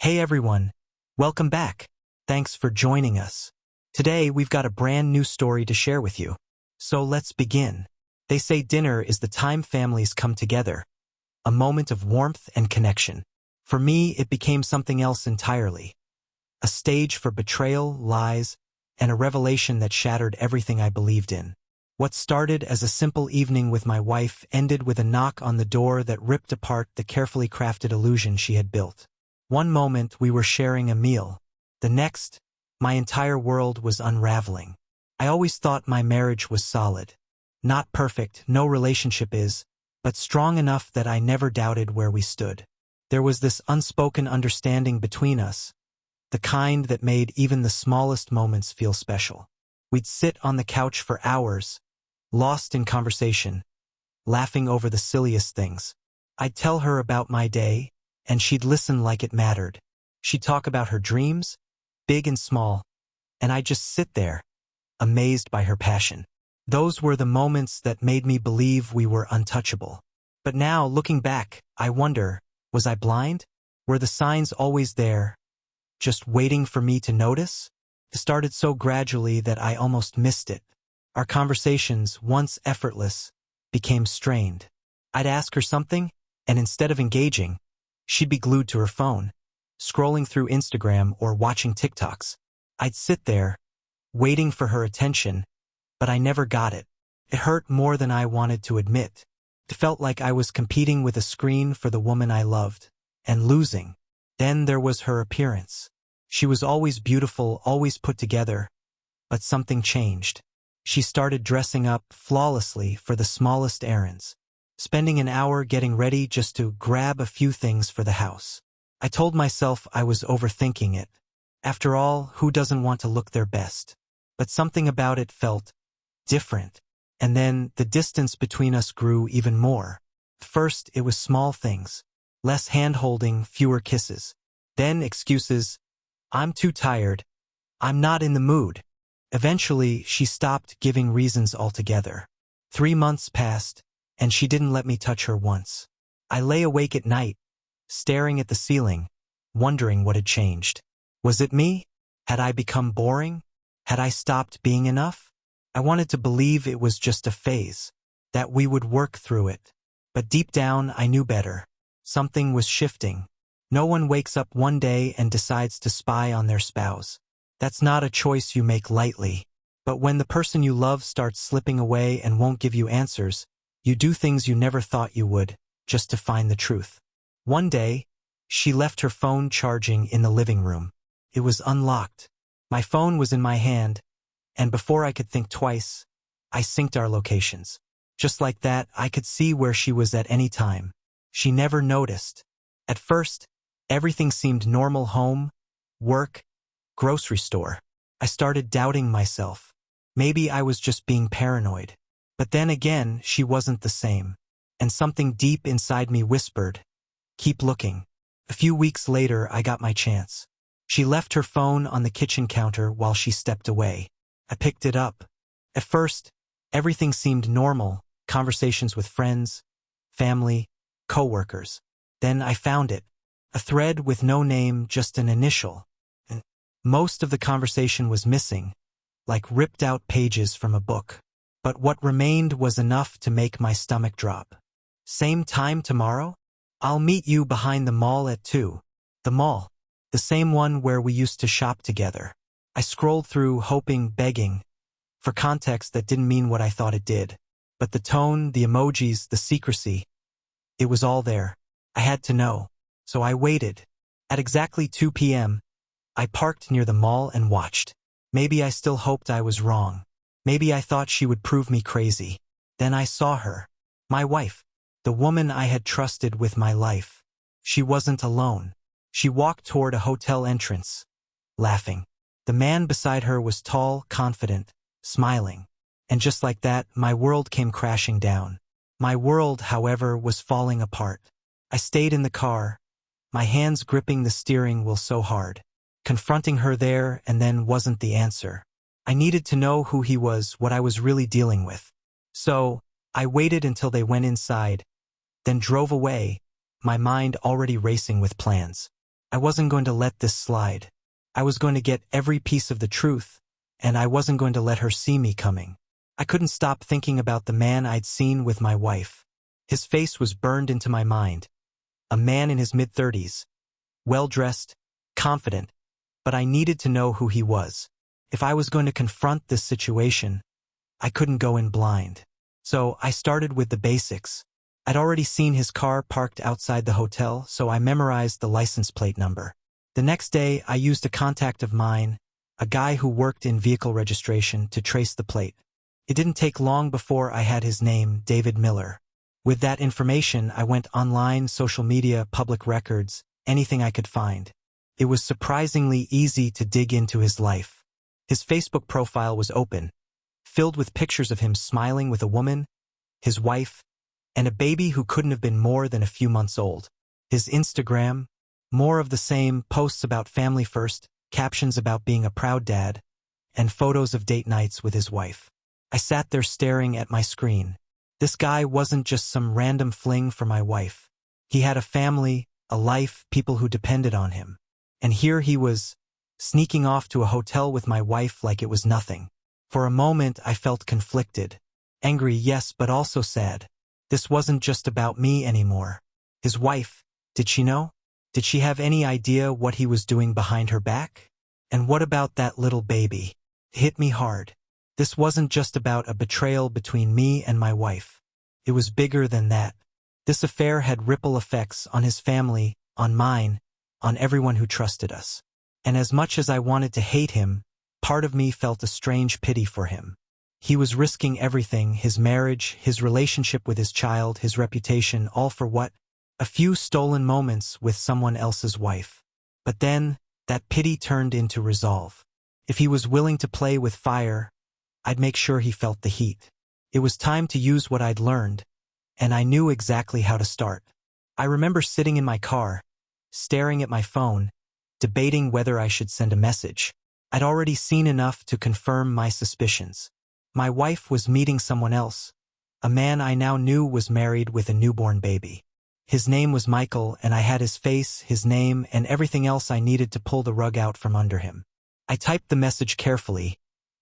Hey everyone, welcome back. Thanks for joining us. Today we've got a brand new story to share with you. So let's begin. They say dinner is the time families come together, a moment of warmth and connection. For me, it became something else entirely. A stage for betrayal, lies, and a revelation that shattered everything I believed in. What started as a simple evening with my wife ended with a knock on the door that ripped apart the carefully crafted illusion she had built. One moment we were sharing a meal. The next, my entire world was unraveling. I always thought my marriage was solid. Not perfect, no relationship is, but strong enough that I never doubted where we stood. There was this unspoken understanding between us, the kind that made even the smallest moments feel special. We'd sit on the couch for hours, lost in conversation, laughing over the silliest things. I'd tell her about my day, and she'd listen like it mattered. She'd talk about her dreams, big and small, and I'd just sit there, amazed by her passion. Those were the moments that made me believe we were untouchable. But now, looking back, I wonder, was I blind? Were the signs always there, just waiting for me to notice? It started so gradually that I almost missed it. Our conversations, once effortless, became strained. I'd ask her something, and instead of engaging, she'd be glued to her phone, scrolling through Instagram or watching TikToks. I'd sit there, waiting for her attention, but I never got it. It hurt more than I wanted to admit. It felt like I was competing with a screen for the woman I loved, and losing. Then there was her appearance. She was always beautiful, always put together, but something changed. She started dressing up flawlessly for the smallest errands, spending an hour getting ready just to grab a few things for the house. I told myself I was overthinking it. After all, who doesn't want to look their best? But something about it felt different. And then the distance between us grew even more. First, it was small things. Less hand-holding, fewer kisses. Then excuses. I'm too tired. I'm not in the mood. Eventually, she stopped giving reasons altogether. 3 months passed, and she didn't let me touch her once. I lay awake at night, staring at the ceiling, wondering what had changed. Was it me? Had I become boring? Had I stopped being enough? I wanted to believe it was just a phase, that we would work through it. But deep down, I knew better. Something was shifting. No one wakes up one day and decides to spy on their spouse. That's not a choice you make lightly. But when the person you love starts slipping away and won't give you answers, you do things you never thought you would, just to find the truth. One day, she left her phone charging in the living room. It was unlocked. My phone was in my hand, and before I could think twice, I synced our locations. Just like that, I could see where she was at any time. She never noticed. At first, everything seemed normal: home, work, grocery store. I started doubting myself. Maybe I was just being paranoid. But then again, she wasn't the same. And something deep inside me whispered, keep looking. A few weeks later, I got my chance. She left her phone on the kitchen counter while she stepped away. I picked it up. At first, everything seemed normal, conversations with friends, family, coworkers. Then I found it. A thread with no name, just an initial. And most of the conversation was missing, like ripped out pages from a book. But what remained was enough to make my stomach drop. Same time tomorrow? I'll meet you behind the mall at 2. The mall. The same one where we used to shop together. I scrolled through, hoping, begging, for context that didn't mean what I thought it did. But the tone, the emojis, the secrecy, it was all there. I had to know. So I waited. At exactly 2 p.m., I parked near the mall and watched. Maybe I still hoped I was wrong. Maybe I thought she would prove me crazy. Then I saw her. My wife. The woman I had trusted with my life. She wasn't alone. She walked toward a hotel entrance, laughing. The man beside her was tall, confident, smiling. And just like that, my world came crashing down. My world, however, was falling apart. I stayed in the car, my hands gripping the steering wheel so hard. Confronting her there and then wasn't the answer. I needed to know who he was, what I was really dealing with. So, I waited until they went inside, then drove away, my mind already racing with plans. I wasn't going to let this slide. I was going to get every piece of the truth, and I wasn't going to let her see me coming. I couldn't stop thinking about the man I'd seen with my wife. His face was burned into my mind. A man in his mid-30s, well-dressed, confident, but I needed to know who he was. If I was going to confront this situation, I couldn't go in blind. So I started with the basics. I'd already seen his car parked outside the hotel, so I memorized the license plate number. The next day, I used a contact of mine, a guy who worked in vehicle registration, to trace the plate. It didn't take long before I had his name, David Miller. With that information, I went online, social media, public records, anything I could find. It was surprisingly easy to dig into his life. His Facebook profile was open, filled with pictures of him smiling with a woman, his wife, and a baby who couldn't have been more than a few months old. His Instagram, more of the same, posts about family first, captions about being a proud dad, and photos of date nights with his wife. I sat there staring at my screen. This guy wasn't just some random fling for my wife. He had a family, a life, people who depended on him. And here he was, sneaking off to a hotel with my wife like it was nothing. For a moment I felt conflicted. Angry, yes, but also sad. This wasn't just about me anymore. His wife, did she know? Did she have any idea what he was doing behind her back? And what about that little baby? It hit me hard. This wasn't just about a betrayal between me and my wife. It was bigger than that. This affair had ripple effects on his family, on mine, on everyone who trusted us. And as much as I wanted to hate him, part of me felt a strange pity for him. He was risking everything, his marriage, his relationship with his child, his reputation, all for what? A few stolen moments with someone else's wife. But then, that pity turned into resolve. If he was willing to play with fire, I'd make sure he felt the heat. It was time to use what I'd learned, and I knew exactly how to start. I remember sitting in my car, staring at my phone, debating whether I should send a message. I'd already seen enough to confirm my suspicions. My wife was meeting someone else, a man I now knew was married with a newborn baby. His name was Michael, and I had his face, his name, and everything else I needed to pull the rug out from under him. I typed the message carefully,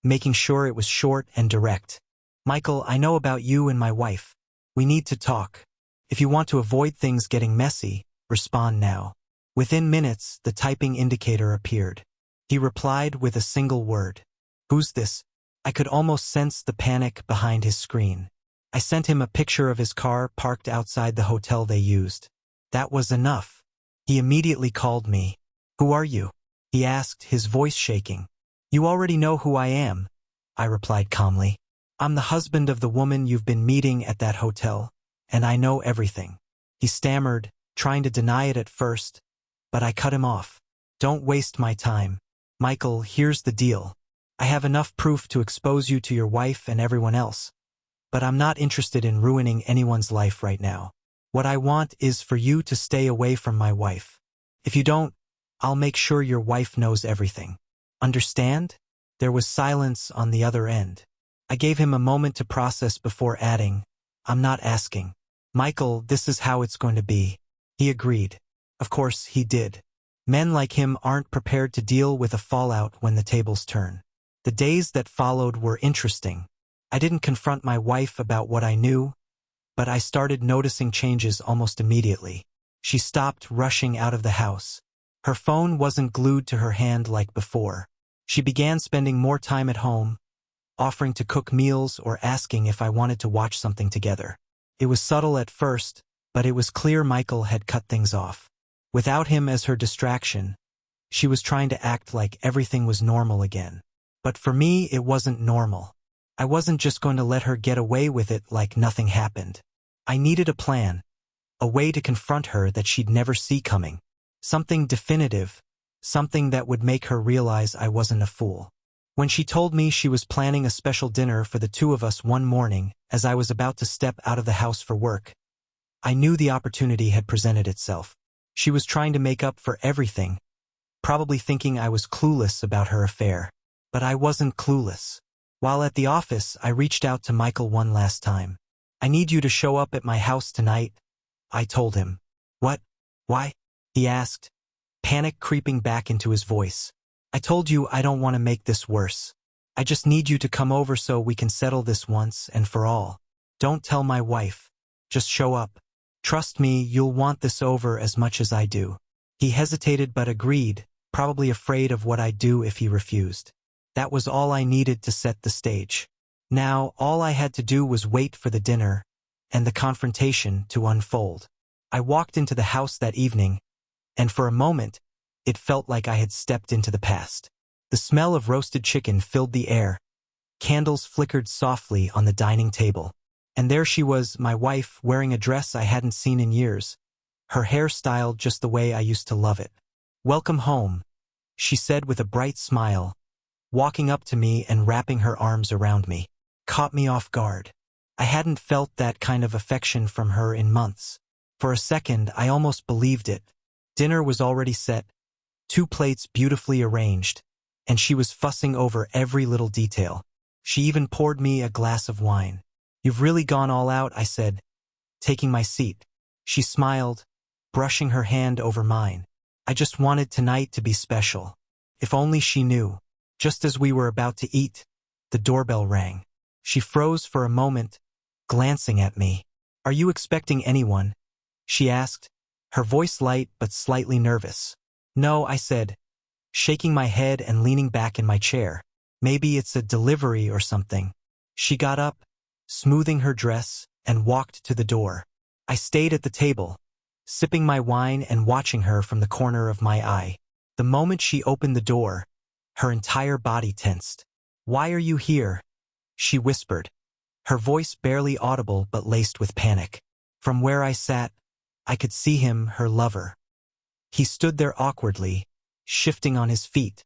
making sure it was short and direct. Michael, I know about you and my wife. We need to talk. If you want to avoid things getting messy, respond now. Within minutes, the typing indicator appeared. He replied with a single word. Who's this? I could almost sense the panic behind his screen. I sent him a picture of his car parked outside the hotel they used. That was enough. He immediately called me. Who are you? He asked, his voice shaking. You already know who I am, I replied calmly. I'm the husband of the woman you've been meeting at that hotel, and I know everything. He stammered, trying to deny it at first, but I cut him off. Don't waste my time. Michael, here's the deal. I have enough proof to expose you to your wife and everyone else, but I'm not interested in ruining anyone's life right now. What I want is for you to stay away from my wife. If you don't, I'll make sure your wife knows everything. Understand? There was silence on the other end. I gave him a moment to process before adding, I'm not asking. Michael, this is how it's going to be. He agreed. Of course, he did. Men like him aren't prepared to deal with a fallout when the tables turn. The days that followed were interesting. I didn't confront my wife about what I knew, but I started noticing changes almost immediately. She stopped rushing out of the house. Her phone wasn't glued to her hand like before. She began spending more time at home, offering to cook meals or asking if I wanted to watch something together. It was subtle at first, but it was clear Michael had cut things off. Without him as her distraction, she was trying to act like everything was normal again. But for me, it wasn't normal. I wasn't just going to let her get away with it like nothing happened. I needed a plan, a way to confront her that she'd never see coming. Something definitive, something that would make her realize I wasn't a fool. When she told me she was planning a special dinner for the two of us one morning as I was about to step out of the house for work, I knew the opportunity had presented itself. She was trying to make up for everything, probably thinking I was clueless about her affair. But I wasn't clueless. While at the office, I reached out to Michael one last time. I need you to show up at my house tonight, I told him. What? Why? He asked, panic creeping back into his voice. I told you I don't want to make this worse. I just need you to come over so we can settle this once and for all. Don't tell my wife. Just show up. Trust me, you'll want this over as much as I do. He hesitated but agreed, probably afraid of what I'd do if he refused. That was all I needed to set the stage. Now, all I had to do was wait for the dinner and the confrontation to unfold. I walked into the house that evening, and for a moment, it felt like I had stepped into the past. The smell of roasted chicken filled the air. Candles flickered softly on the dining table. And there she was, my wife, wearing a dress I hadn't seen in years, her hair styled just the way I used to love it. "Welcome home," she said with a bright smile, walking up to me and wrapping her arms around me. Caught me off guard. I hadn't felt that kind of affection from her in months. For a second, I almost believed it. Dinner was already set, 2 plates beautifully arranged, and she was fussing over every little detail. She even poured me a glass of wine. "You've really gone all out," I said, taking my seat. She smiled, brushing her hand over mine. "I just wanted tonight to be special." If only she knew. Just as we were about to eat, the doorbell rang. She froze for a moment, glancing at me. "Are you expecting anyone?" she asked, her voice light but slightly nervous. "No," I said, shaking my head and leaning back in my chair. "Maybe it's a delivery or something." She got up, smoothing her dress, and walked to the door. I stayed at the table, sipping my wine and watching her from the corner of my eye. The moment she opened the door, her entire body tensed. "Why are you here?" she whispered, her voice barely audible but laced with panic. From where I sat, I could see him, her lover. He stood there awkwardly, shifting on his feet,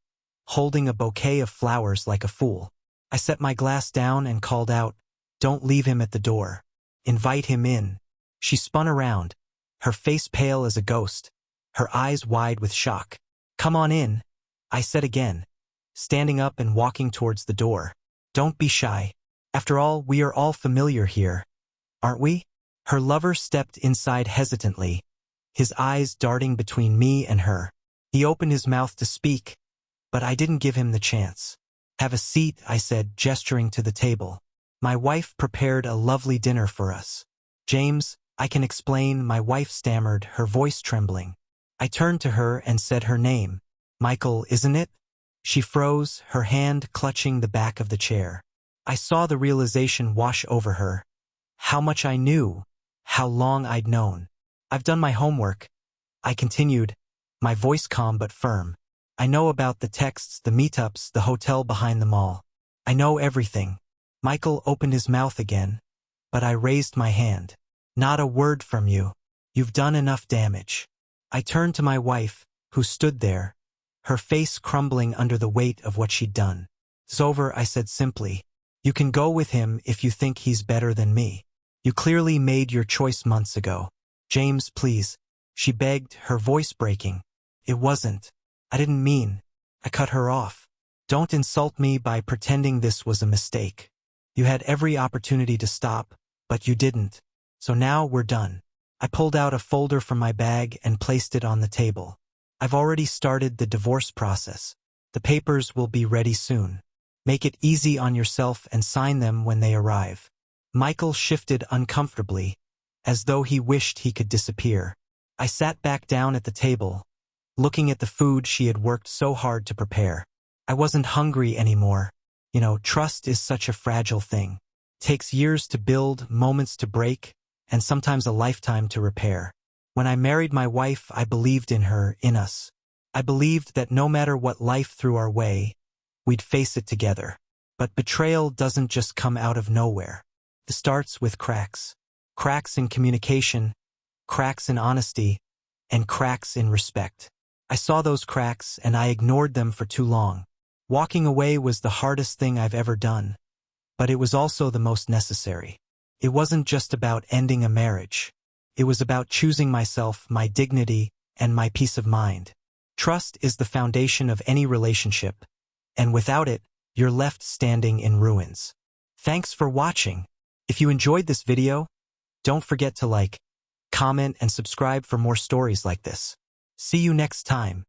holding a bouquet of flowers like a fool. I set my glass down and called out, "Don't leave him at the door. Invite him in." She spun around, her face pale as a ghost, her eyes wide with shock. "Come on in," I said again, standing up and walking towards the door. "Don't be shy. After all, we are all familiar here, aren't we?" Her lover stepped inside hesitantly, his eyes darting between me and her. He opened his mouth to speak, but I didn't give him the chance. "Have a seat," I said, gesturing to the table. "My wife prepared a lovely dinner for us." "James, I can explain," my wife stammered, her voice trembling. I turned to her and said her name. "Michael, isn't it?" She froze, her hand clutching the back of the chair. I saw the realization wash over her. How much I knew, how long I'd known. "I've done my homework," I continued, my voice calm but firm. "I know about the texts, the meetups, the hotel behind the mall. I know everything." Michael opened his mouth again, but I raised my hand. "Not a word from you. You've done enough damage." I turned to my wife, who stood there, her face crumbling under the weight of what she'd done. "It's over," I said simply. "You can go with him if you think he's better than me. You clearly made your choice months ago." "James, please," she begged, her voice breaking. "It wasn't. I didn't mean." I cut her off. "Don't insult me by pretending this was a mistake. You had every opportunity to stop, but you didn't. So now we're done." I pulled out a folder from my bag and placed it on the table. "I've already started the divorce process. The papers will be ready soon. Make it easy on yourself and sign them when they arrive." Michael shifted uncomfortably, as though he wished he could disappear. I sat back down at the table, looking at the food she had worked so hard to prepare. I wasn't hungry anymore. Trust is such a fragile thing. Takes years to build, moments to break, and sometimes a lifetime to repair. When I married my wife, I believed in her, in us. I believed that no matter what life threw our way, we'd face it together. But betrayal doesn't just come out of nowhere. It starts with cracks. Cracks in communication, cracks in honesty, and cracks in respect. I saw those cracks and I ignored them for too long. Walking away was the hardest thing I've ever done, but it was also the most necessary. It wasn't just about ending a marriage. It was about choosing myself, my dignity, and my peace of mind. Trust is the foundation of any relationship, and without it, you're left standing in ruins. Thanks for watching. If you enjoyed this video, don't forget to like, comment, and subscribe for more stories like this. See you next time.